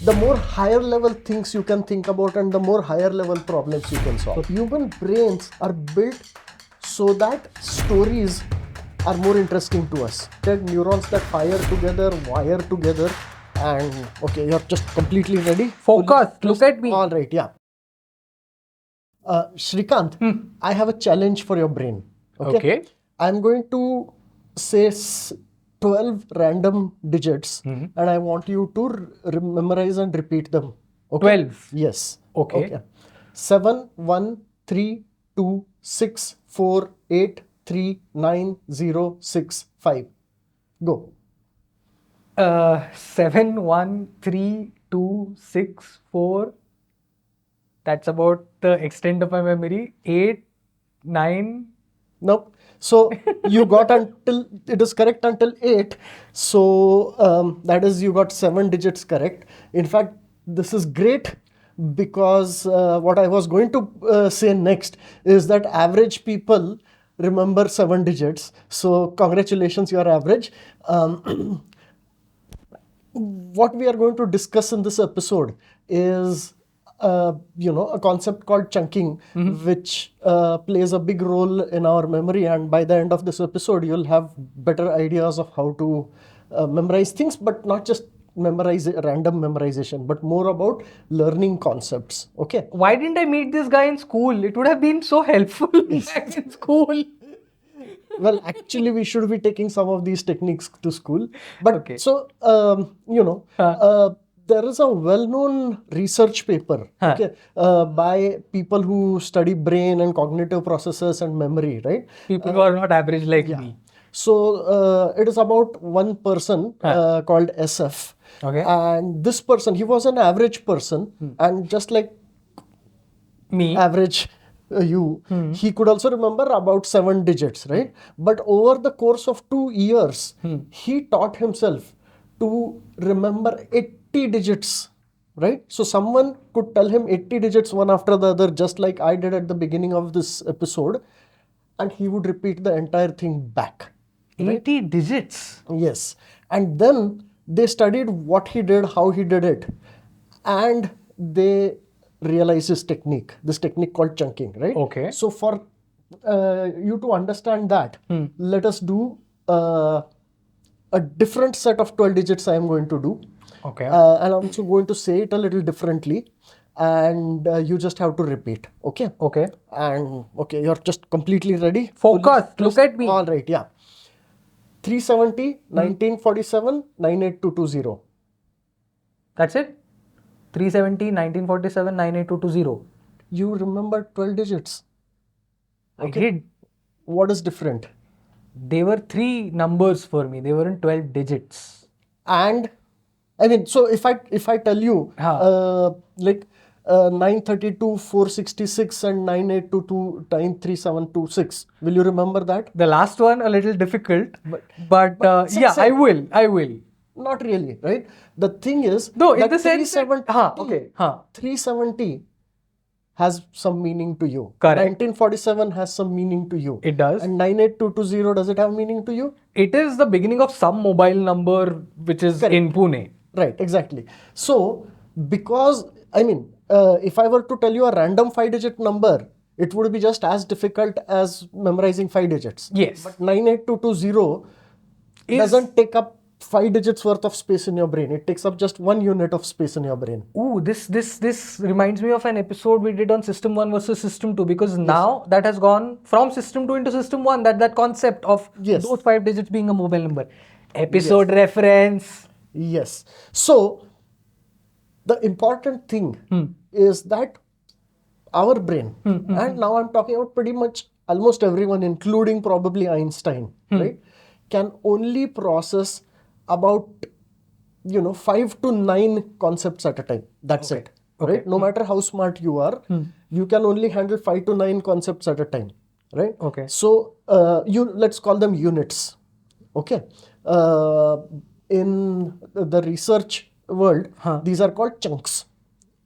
the more higher level things you can think about and the more higher level problems you can solve. Human brains are built so that stories are more interesting to us. There are neurons that fire together, wire together, and okay, you're just completely ready? Focus, look at me. All right, yeah. Shrikant, I have a challenge for your brain. Okay. I'm going to say 12 random digits and I want you to memorize and repeat them. Okay? 12. Yes. Okay. 7, 1, 3, 2, 6, 4, 8, 3, 9, 0, 6, 5. Go. 7, 1, 3, 2, 6, 4. That's about the extent of my memory. 8, 9. Nope. So you got until, it is correct until 8. So that is, you got 7 digits correct. In fact, this is great because what I was going to say next is that average people remember 7 digits. So congratulations, you are average. What we are going to discuss in this episode is a concept called chunking, which plays a big role in our memory, and by the end of this episode you'll have better ideas of how to memorize things, but not just random memorization, but more about learning concepts. Okay. Why didn't I meet this guy in school? It would have been so helpful back in school. Well, actually, we should be taking some of these techniques to school. But Okay. so, there is a well-known research paper by people who study brain and cognitive processes and memory, right? People who are not average like me. So, it is about one person called SF. Okay. And this person, he was an average person, and just like Me. average he could also remember about 7 digits, right? But over the course of 2 years, he taught himself to remember 80 digits, right? So someone could tell him 80 digits one after the other, just like I did at the beginning of this episode, and he would repeat the entire thing back. 80 digits. Yes. And then they studied what he did, how he did it, and they realized this technique called chunking, right? Okay. So for you to understand that, let us do a different set of 12 digits I am going to do. Okay. And I'm also going to say it a little differently, and you just have to repeat. Okay? Okay. And okay, you're just completely ready? Focus, look at me. All right, yeah. 370, 1947, 98220. That's it? 370, 1947, 98220. You remember 12 digits. I did. What is different? They were 3 numbers for me. They weren't 12 digits. And I mean, so if I tell you 932, 466 and 9822, 93726, will you remember that? The last one a little difficult, but yeah, I will. Not really, right? The thing is, No, in that the sense that, 370 has some meaning to you. Correct. 1947 has some meaning to you. It does. And 98220, does it have meaning to you? It is the beginning of some mobile number which is in Pune. Right, exactly. So, because, I mean, if I were to tell you a random 5-digit number, it would be just as difficult as memorizing 5 digits. Yes. But 98220 doesn't take up 5 digits worth of space in your brain. It takes up just 1 unit of space in your brain. Ooh, this reminds me of an episode we did on System 1 versus System 2, because now that has gone from System 2 into System 1, that concept of those 5 digits being a mobile number. Episode reference. Yes. So, the important thing is that our brain, and now I'm talking about pretty much almost everyone, including probably Einstein, right, can only process about 5 to 9 concepts at a time. That's it. Right? No matter how smart you are, you can only handle 5 to 9 concepts at a time. Right? Okay. So let's call them units. Okay. In the research world, these are called chunks.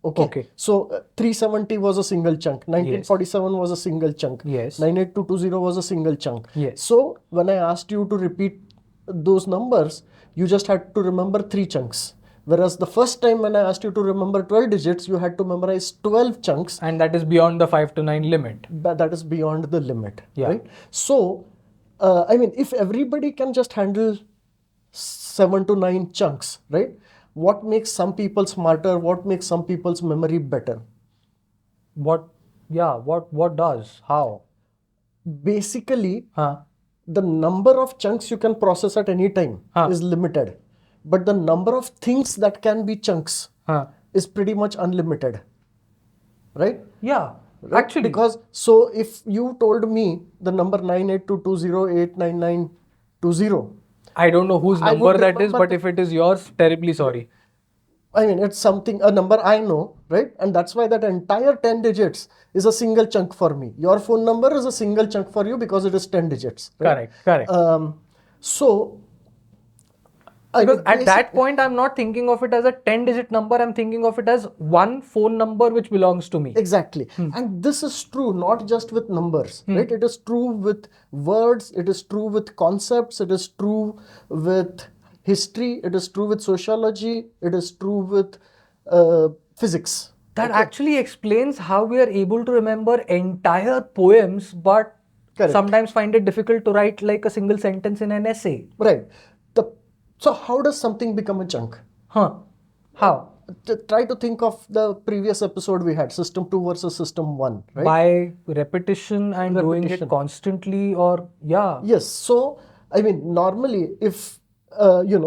Okay. So 370 was a single chunk. 1947 was a single chunk. Yes. 98220 was a single chunk. Yes. So when I asked you to repeat those numbers, you just had to remember 3 chunks. Whereas the first time when I asked you to remember 12 digits, you had to memorize 12 chunks. And that is beyond the 5 to 9 limit. That is beyond the limit, Yeah. right? So, I mean, if everybody can just handle 7 to 9 chunks, right? What makes some people smarter? What makes some people's memory better? What does? How? Basically, the number of chunks you can process at any time is limited. But the number of things that can be chunks is pretty much unlimited. Right? Yeah. Right? Actually. Because, so if you told me the number 98220899920, I don't know whose I number would that is, remember but if it is yours, terribly sorry. I mean, it's a number I know, right? And that's why that entire 10 digits is a single chunk for me. Your phone number is a single chunk for you because it is 10 digits. Right? Correct. So, because at that point, I'm not thinking of it as a 10-digit number. I'm thinking of it as one phone number which belongs to me. Exactly. And this is true not just with numbers, right? It is true with words. It is true with concepts. It is true with history. It is true with sociology. It is true with physics. That actually explains how we are able to remember entire poems, but sometimes find it difficult to write like a single sentence in an essay. Right. So how does something become a chunk? How? Try to think of the previous episode we had, System 2 versus System 1, right? By repetition and doing it constantly, or Yes. So, I mean, normally if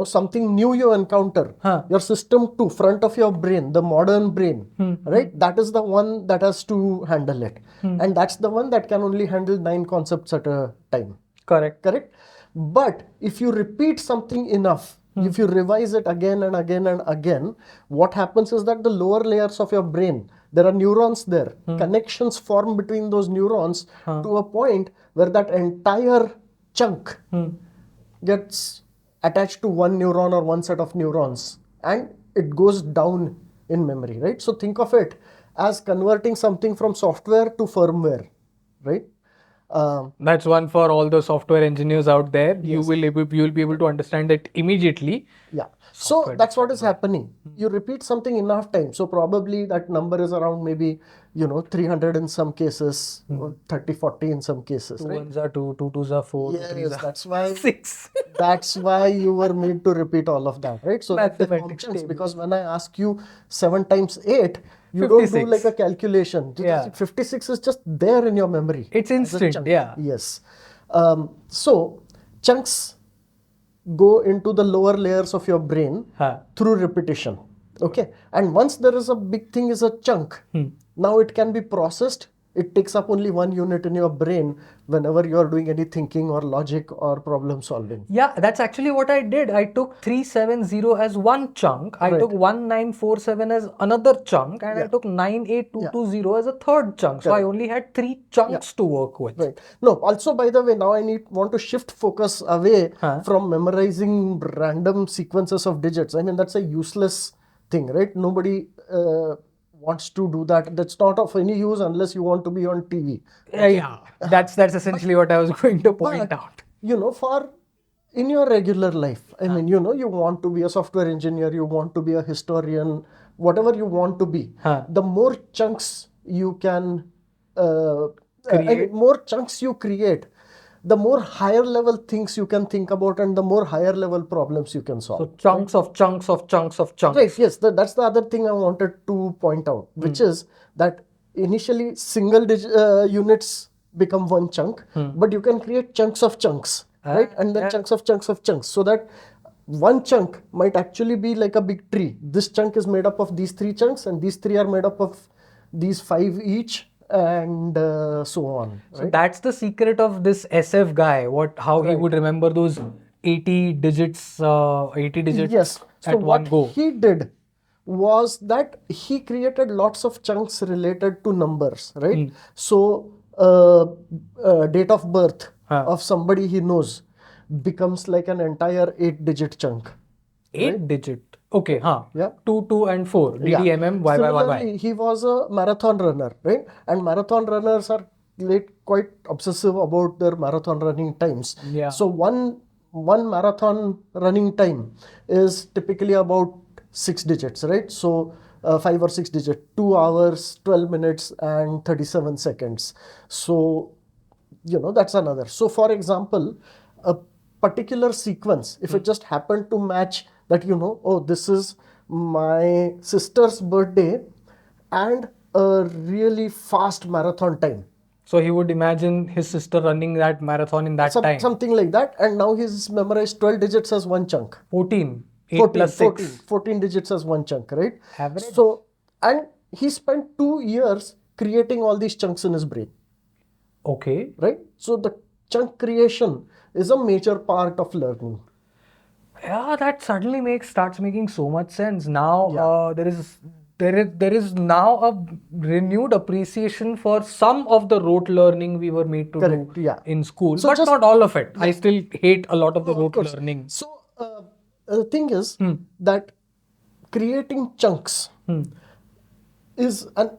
something new you encounter, your System 2, front of your brain, the modern brain, right? That is the one that has to handle it. And that's the one that can only handle 9 concepts at a time. Correct. But if you repeat something enough, if you revise it again and again and again, what happens is that the lower layers of your brain, there are neurons there. Connections form between those neurons to a point where that entire chunk gets attached to one neuron or one set of neurons, and it goes down in memory, right? So think of it as converting something from software to firmware, right? That's one for all the software engineers out there. You will be able to understand it immediately. Yeah. So that's what is happening. You repeat something enough times. So probably that number is around maybe, 300 in some cases, 30, 40 in some cases. 2 right? ones are 2, 2 twos are 4, Yes, 3s are that's why 6. That's why you were made to repeat all of that, right? So that they form Mathematics chunks, table. because when I ask you 7 times 8, you don't do 56. like a calculation. Yeah. 56 is just there in your memory. It's as a instant, chunk. yeah. Yes. So chunks go into the lower layers of your brain through repetition. Okay. And once there is a big thing is a chunk, now it can be processed. It takes up only one unit in your brain whenever you are doing any thinking or logic or problem solving. Yeah, that's actually what I did. I took 370 as one chunk. I took 1947 as another chunk, and I took 98220 as a third chunk. So I only had 3 chunks to work with. Right. No, also, by the way, now I want to shift focus away from memorizing random sequences of digits. I mean, that's a useless thing, right? Nobody wants to do that. That's not of any use unless you want to be on TV. Yeah, that's essentially what I was going to point out. For in your regular life, I mean, you want to be a software engineer, you want to be a historian, whatever you want to be. The more chunks you can, more chunks you create, the more higher level things you can think about, and the more higher level problems you can solve. So chunks of chunks of chunks of chunks. Right, yes, that's the other thing I wanted to point out, which is that initially single units become one chunk, but you can create chunks of chunks, right? And then chunks of chunks of chunks, so that one chunk might actually be like a big tree. This chunk is made up of these 3 chunks, and these 3 are made up of these 5 each, and so on. So right? that's the secret of this SF guy. How he would remember those 80 digits Yes. So at one go. What he did was that he created lots of chunks related to numbers, right? So date of birth of somebody he knows becomes like an entire 8-digit chunk. 8-digit. Okay, Yeah. 2, 2, and 4. DDMM, Y, Y, Y, Y. Similarly, he was a marathon runner, right? And marathon runners are quite obsessive about their marathon running times. Yeah. So one marathon running time is typically about 6 digits, right? So 5 or 6 digits, 2 hours, 12 minutes, and 37 seconds. So, that's another. So, for example, a particular sequence, if it just happened to match that, oh, this is my sister's birthday and a really fast marathon time. So he would imagine his sister running that marathon in that time. Something like that. And now he's memorized 12 digits as one chunk. 14. 8 14, plus 6. 14 digits as one chunk, right? Average. So, and he spent 2 years creating all these chunks in his brain. Okay. Right? So the chunk creation is a major part of learning. Yeah, that suddenly starts making so much sense. Now there is now a renewed appreciation for some of the rote learning we were made to do in school, so but not all of it. I still hate a lot of the rote learning. So the thing is that creating chunks is a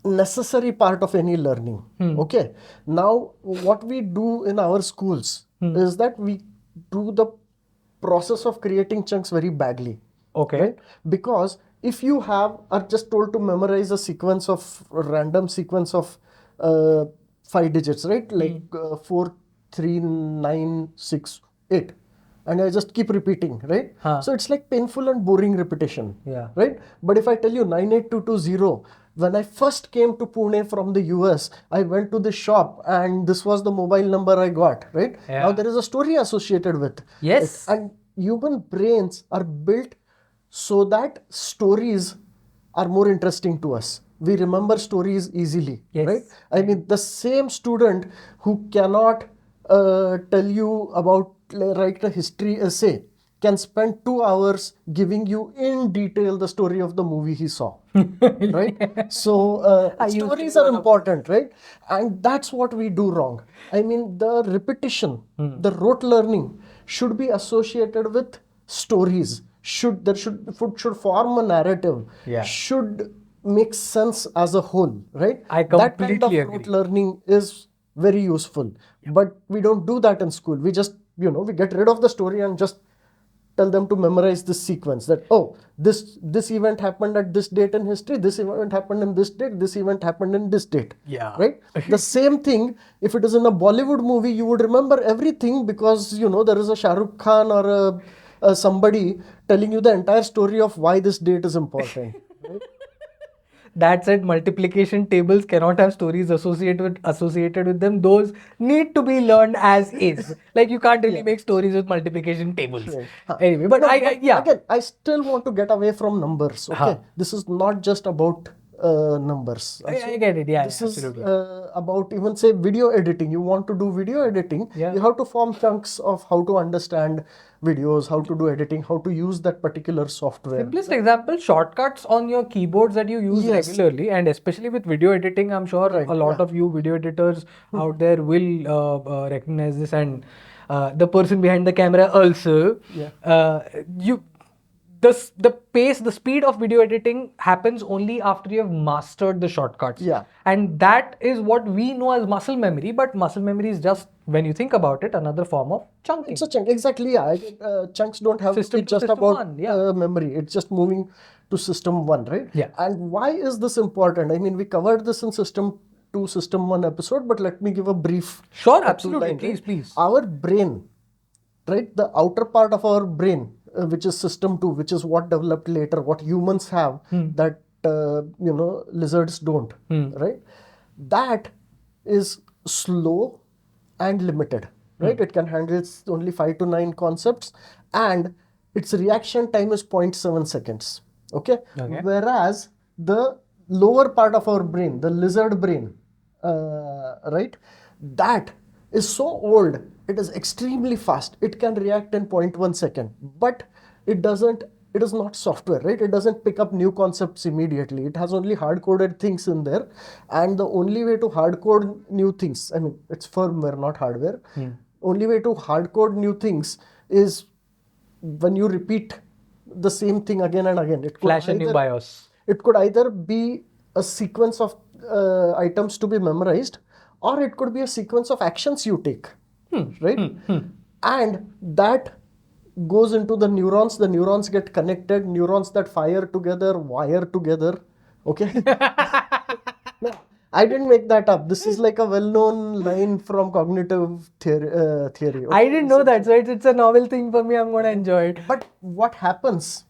necessary part of any learning. Okay. Now, what we do in our schools is that we do the process of creating chunks very badly. Okay. Right? Because if you are just told to memorize a random sequence of 5 digits, right? Like 4, 3, 9, 6, 8. And I just keep repeating, right? So it's like painful and boring repetition, right? But if I tell you 98220, when I first came to Pune from the US, I went to the shop and this was the mobile number I got, right? Now there is a story associated with it. And human brains are built so that stories are more interesting to us. We remember stories easily, right? I mean, the same student who cannot tell you write a history essay can spend 2 hours giving you in detail the story of the movie he saw, right? So stories are important, right? And that's what we do wrong. I mean, the repetition, the rote learning should be associated with stories. Should form a narrative. Should make sense as a whole, right? I completely that kind of agree. rote learning is very useful, but we don't do that in school. We just we get rid of the story and just tell them to memorize this sequence, that this event happened at this date in history, this event happened in this date, this event happened in this date. Right? The same thing, if it is in a Bollywood movie, you would remember everything because there is a Shah Rukh Khan or somebody telling you the entire story of why this date is important. Right? That said, multiplication tables cannot have stories associated with them. Those need to be learned as is. Like you can't really make stories with multiplication tables. Anyway, but again, I still want to get away from numbers. Okay, this is not just about numbers. I get it. Yeah, this absolutely. is about even say video editing. You want to do video editing, you have to form chunks of how to understand videos, how to do editing, how to use that particular software. Simplest example, shortcuts on your keyboards that you use regularly, and especially with video editing, I'm sure a lot of you video editors out there will recognize this, and the person behind the camera also. The speed of video editing happens only after you have mastered the shortcuts. And that is what we know as muscle memory, but muscle memory is just, when you think about it, another form of chunking. It's a chunk, exactly. Chunks don't have to be just about memory. It's just moving to system 1, right? And why is this important? I mean, we covered this in system 2, system 1 episode, but let me give a brief. Sure, absolutely. Please. Our brain, right? The outer part of our brain, which is system 2, which is what developed later, what humans have that lizards don't, right? That is slow and limited, right? It can handle only 5 to 9 concepts, and its reaction time is 0.7 seconds. Okay? Whereas the lower part of our brain, the lizard brain, right? That is so old, it is extremely fast. It can react in 0.1 second, but it is not software, right? It doesn't pick up new concepts immediately. It has only hard-coded things in there. And the only way to hard-code new things, I mean, it's firmware, not hardware. Only way to hard-code new things is when you repeat the same thing again and again. It could flash a new BIOS. It could either be a sequence of items to be memorized, or it could be a sequence of actions you take, right? And that goes into the neurons get connected, neurons that fire together, wire together. Okay. No, I didn't make that up. This is like a well-known line from cognitive theory. Okay? I didn't know that, so it's a novel thing for me. I'm gonna enjoy it. But what happens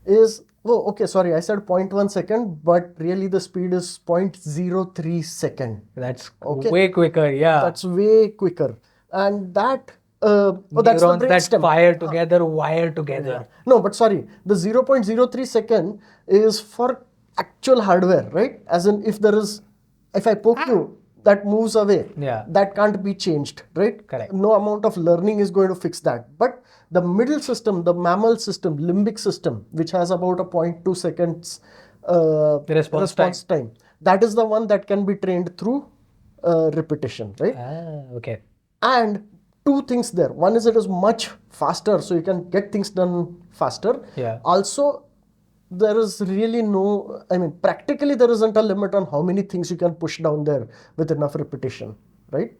is, oh, okay, sorry, I said 0.1 second, but really the speed is 0.03 second. That's Okay. way quicker, yeah. That's way quicker. And that, that's the Neurons that brainstem. fire together, wire together. Yeah. No, but sorry, the 0.03 second is for actual hardware, right? As in, if I poke you, that moves away. Yeah. That can't be changed, right? Correct. No amount of learning is going to fix that. But the middle system, the mammal system, limbic system, which has about a 0.2 seconds response time, that is the one that can be trained through repetition, right? Okay. And two things there. One is it is much faster, so you can get things done faster. Yeah. Also, there is really practically there isn't a limit on how many things you can push down there with enough repetition, right?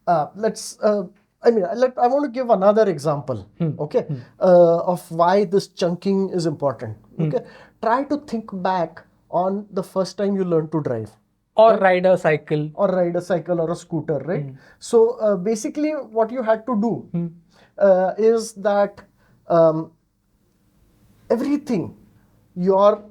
I want to give another example, okay, of why this chunking is important. Okay, try to think back on the first time you learned to drive. Or ride a cycle. Or ride a cycle or a scooter, right? So basically what you had to do is that everything your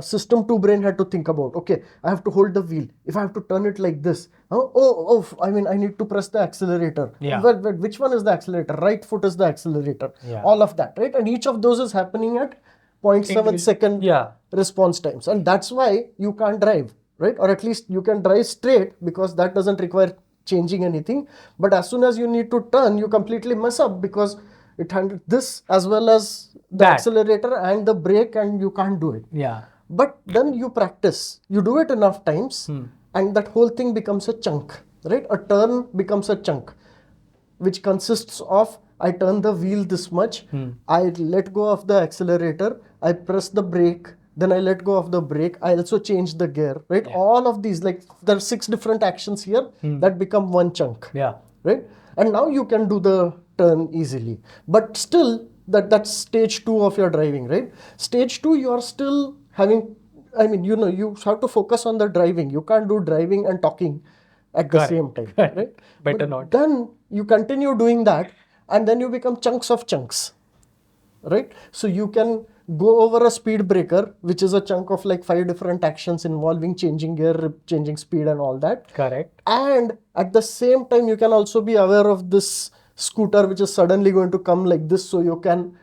system 2 brain had to think about. Okay, I have to hold the wheel. If I have to turn it like this, I need to press the accelerator. Yeah. But which one is the accelerator? Right foot is the accelerator. Yeah. All of that, right? And each of those is happening at 0.7 second response times. And that's why you can't drive, right? Or at least you can drive straight because that doesn't require changing anything. But as soon as you need to turn, you completely mess up because it handles this as well as the accelerator and the brake, and you can't do it. Yeah. But then you practice. You do it enough times and that whole thing becomes a chunk, right? A turn becomes a chunk, which consists of I turn the wheel this much, I let go of the accelerator, I press the brake, then I let go of the brake, I also change the gear, right? Yeah. All of these, like there are 6 different actions here that become one chunk. Yeah. Right? And now you can do the turn easily. But still, that's stage 2 of your driving, right? Stage 2, you are still having, you have to focus on the driving. You can't do driving and talking at the same time, right? Better not. Then you continue doing that and then you become chunks of chunks, right? So you can go over a speed breaker, which is a chunk of like 5 different actions involving changing gear, changing speed and all that. Correct. And at the same time, you can also be aware of this scooter, which is suddenly going to come like this, so you can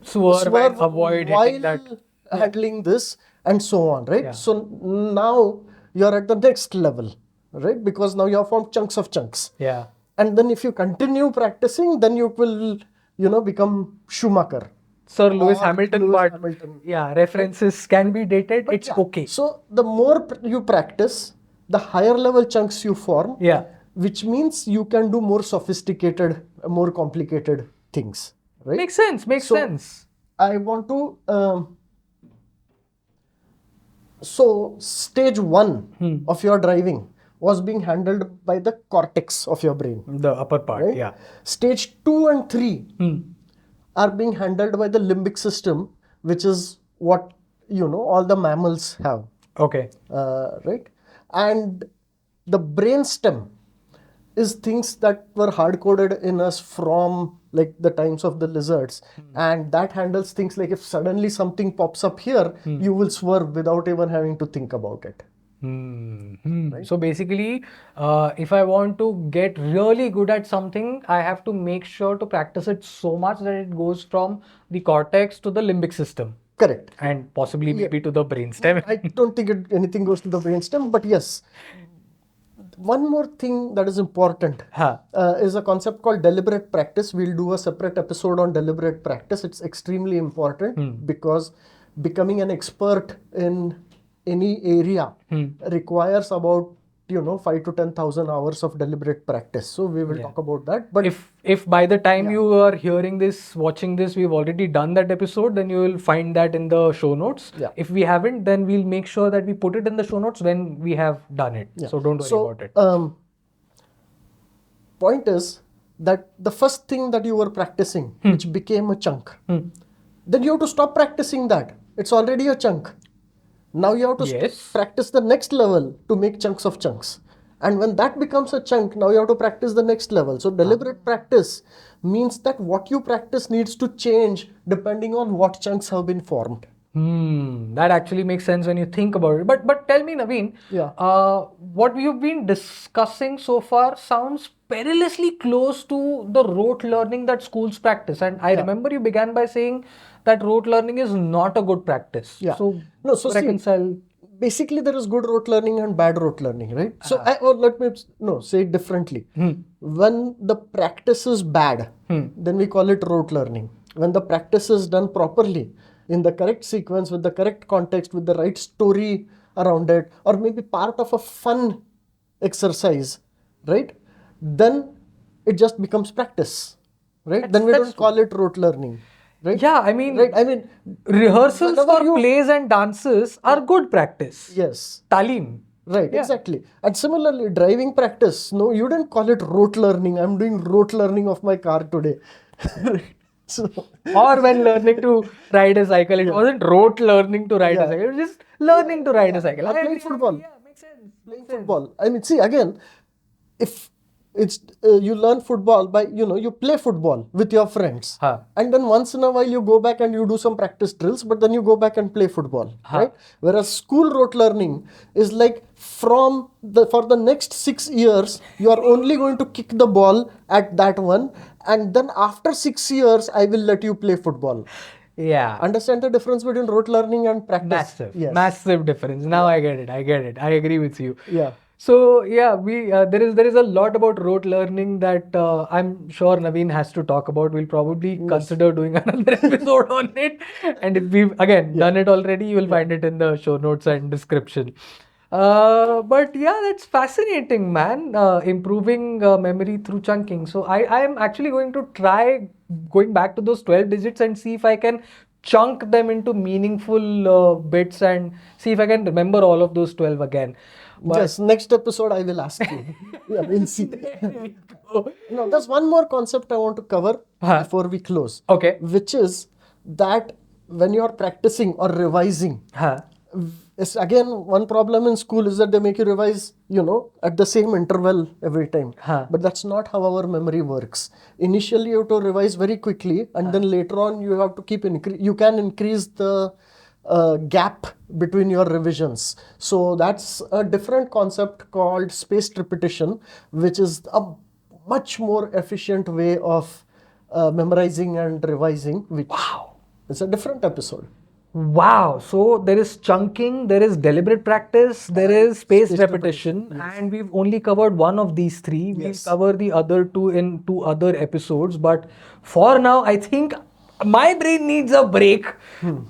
swerve and avoid while that. handling this and so on, right? Yeah. So now you're at the next level, right? Because now you have formed chunks of chunks. Yeah. And then if you continue practicing, then you will, become Schumacher. Sir Lewis Hamilton, yeah, references can be dated. But it's okay. So the more you practice, the higher level chunks you form. Yeah. Which means you can do more sophisticated, more complicated things, right? Makes sense. I want to. So stage 1 of your driving was being handled by the cortex of your brain. The upper part, right? Yeah. Stage 2 and 3 are being handled by the limbic system, which is what, all the mammals have. Okay. Right? And the brainstem is things that were hard-coded in us from like the times of the lizards. And that handles things like if suddenly something pops up here, you will swerve without even having to think about it. Right? So basically, if I want to get really good at something, I have to make sure to practice it so much that it goes from the cortex to the limbic system. Correct. And possibly maybe to the brainstem. I don't think anything goes to the brainstem, but yes. One more thing that is important is a concept called deliberate practice. We'll do a separate episode on deliberate practice. It's extremely important because becoming an expert in any area requires about 5 to 10,000 hours of deliberate practice. So we will talk about that. But if by the time you are hearing this, watching this, we've already done that episode, then you will find that in the show notes. Yeah. If we haven't, then we'll make sure that we put it in the show notes when we have done it. Yeah. So don't worry about it. Point is, that the first thing that you were practicing, which became a chunk, then you have to stop practicing that. It's already a chunk. Now you have to practice the next level to make chunks of chunks. And when that becomes a chunk, now you have to practice the next level. So deliberate practice means that what you practice needs to change depending on what chunks have been formed. That actually makes sense when you think about it. But tell me, Naveen, what we've been discussing so far sounds perilously close to the rote learning that schools practice. And I remember you began by saying that rote learning is not a good practice. So reconcile. Basically, there is good rote learning and bad rote learning, right? So let me say it differently. When the practice is bad, then we call it rote learning. When the practice is done properly, in the correct sequence, with the correct context, with the right story around it, or maybe part of a fun exercise, right? Then it just becomes practice, right? Then we don't call it rote learning. Right? Yeah, I mean, rehearsals for plays and dances are good practice. Yes. Talim. Right, exactly. And similarly, driving practice. No, you didn't call it rote learning. I'm doing rote learning of my car today. So, or when learning to ride a cycle, it wasn't rote learning to ride a cycle. It was just learning to ride a cycle. Playing football. Yeah, makes sense. Playing football. I mean, see, again, if it's you learn football by you play football with your friends, and then once in a while you go back and you do some practice drills, but then you go back and play football, right? Whereas school rote learning is like for the next 6 years you are only going to kick the ball at that one, and then after 6 years I will let you play football. Yeah. Understand the difference between rote learning and practice? Massive difference. Now I get it. I agree with you. Yeah. So yeah, we there is a lot about rote learning that I'm sure Naveen has to talk about. We'll probably consider doing another episode on it. And if we've done it already, you will find it in the show notes and description. But yeah, that's fascinating, man. Improving memory through chunking. So I am actually going to try going back to those 12 digits and see if I can chunk them into meaningful bits and see if I can remember all of those 12 again. But yes, next episode I will ask you. Yeah, we'll see. No, there's one more concept I want to cover before we close. Okay. Which is that when you're practicing or revising, again, one problem in school is that they make you revise, at the same interval every time. But that's not how our memory works. Initially, you have to revise very quickly, and then later on, you have to you can increase the gap between your revisions. So that's a different concept called spaced repetition, which is a much more efficient way of memorizing and revising. It's a different episode. Wow. So there is chunking, there is deliberate practice, there is spaced repetition, and we've only covered one of these three. We'll cover the other two in 2 other episodes. But for now, I think my brain needs a break.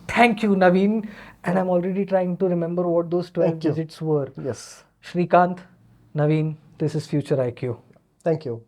Thank you, Naveen. And I'm already trying to remember what those 12 digits were. Yes. Shrikant, Naveen, this is futureIQ. Thank you.